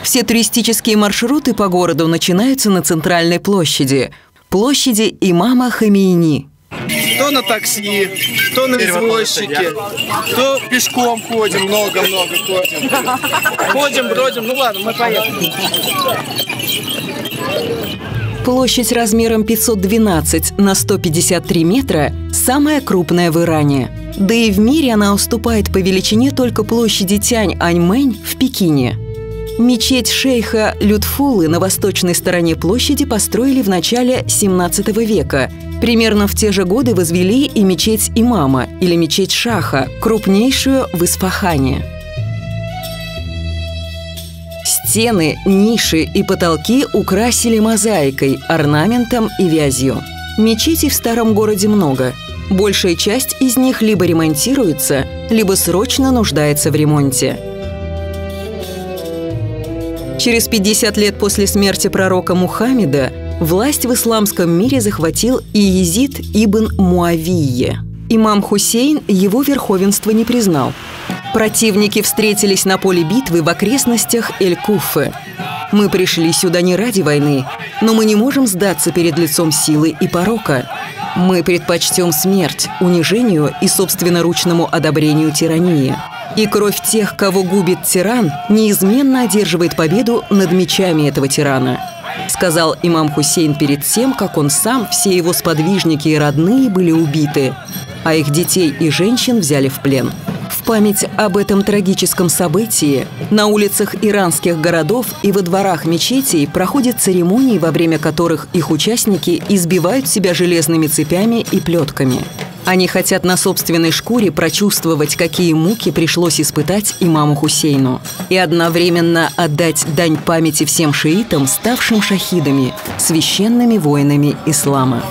Все туристические маршруты по городу начинаются на центральной площади – площади имама Хомейни. То на такси, то на извозчике, то пешком ходим, много-много ходим. Ходим, бродим, ну ладно, мы поехали. Площадь размером 512 на 153 метра – самая крупная в Иране. Да и в мире она уступает по величине только площади Тянь-Аньмэнь в Пекине. Мечеть шейха Лютфулы на восточной стороне площади построили в начале 17 века. Примерно в те же годы возвели и мечеть имама, или мечеть шаха, крупнейшую в Исфахане. Стены, ниши и потолки украсили мозаикой, орнаментом и вязью. Мечетей в старом городе много. Большая часть из них либо ремонтируется, либо срочно нуждается в ремонте. Через 50 лет после смерти пророка Мухаммеда власть в исламском мире захватил Иезид ибн Муавийе. Имам Хусейн его верховенство не признал. Противники встретились на поле битвы в окрестностях Эль-Куфы. «Мы пришли сюда не ради войны, но мы не можем сдаться перед лицом силы и порока. Мы предпочтем смерть, унижению и собственноручному одобрению тирании. И кровь тех, кого губит тиран, неизменно одерживает победу над мечами этого тирана», сказал имам Хусейн перед тем, как он сам, все его сподвижники и родные были убиты, а их детей и женщин взяли в плен. В память об этом трагическом событии на улицах иранских городов и во дворах мечетей проходят церемонии, во время которых их участники избивают себя железными цепями и плетками. Они хотят на собственной шкуре прочувствовать, какие муки пришлось испытать имаму Хусейну, и одновременно отдать дань памяти всем шиитам, ставшим шахидами, священными воинами ислама.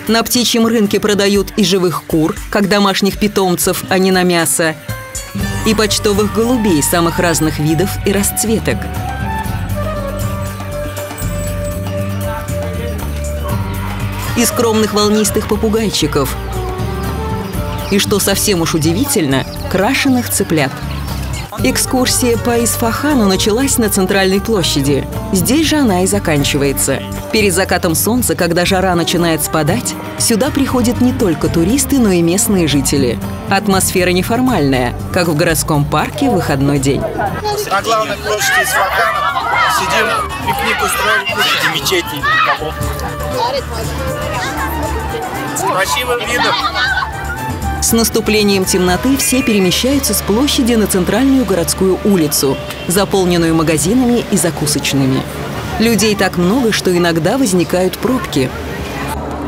На птичьем рынке продают и живых кур, как домашних питомцев, а не на мясо, и почтовых голубей самых разных видов и расцветок. И скромных волнистых попугайчиков. И, что совсем уж удивительно, крашеных цыплят. Экскурсия по Исфахану началась на центральной площади. Здесь же она и заканчивается. Перед закатом солнца, когда жара начинает спадать, сюда приходят не только туристы, но и местные жители. Атмосфера неформальная, как в городском парке в выходной день. На главной площади Исфахана сидим, пикник устроили, кушаем мечети. С красивым видом. С наступлением темноты все перемещаются с площади на центральную городскую улицу, заполненную магазинами и закусочными. Людей так много, что иногда возникают пробки.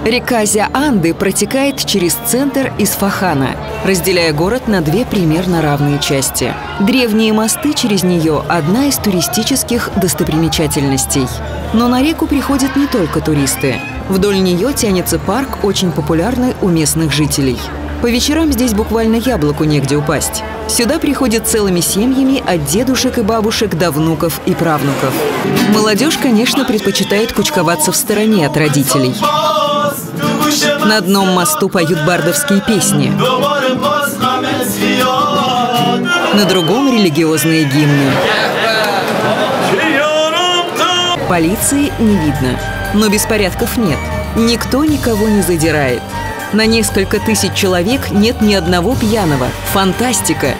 Река Зяанды протекает через центр Исфахана, разделяя город на две примерно равные части. Древние мосты через нее – одна из туристических достопримечательностей. Но на реку приходят не только туристы. Вдоль нее тянется парк, очень популярный у местных жителей. По вечерам здесь буквально яблоку негде упасть. Сюда приходят целыми семьями от дедушек и бабушек до внуков и правнуков. Молодежь, конечно, предпочитает кучковаться в стороне от родителей. На одном мосту поют бардовские песни. На другом – религиозные гимны. Полиции не видно, но беспорядков нет. Никто никого не задирает. На несколько тысяч человек нет ни одного пьяного. Фантастика!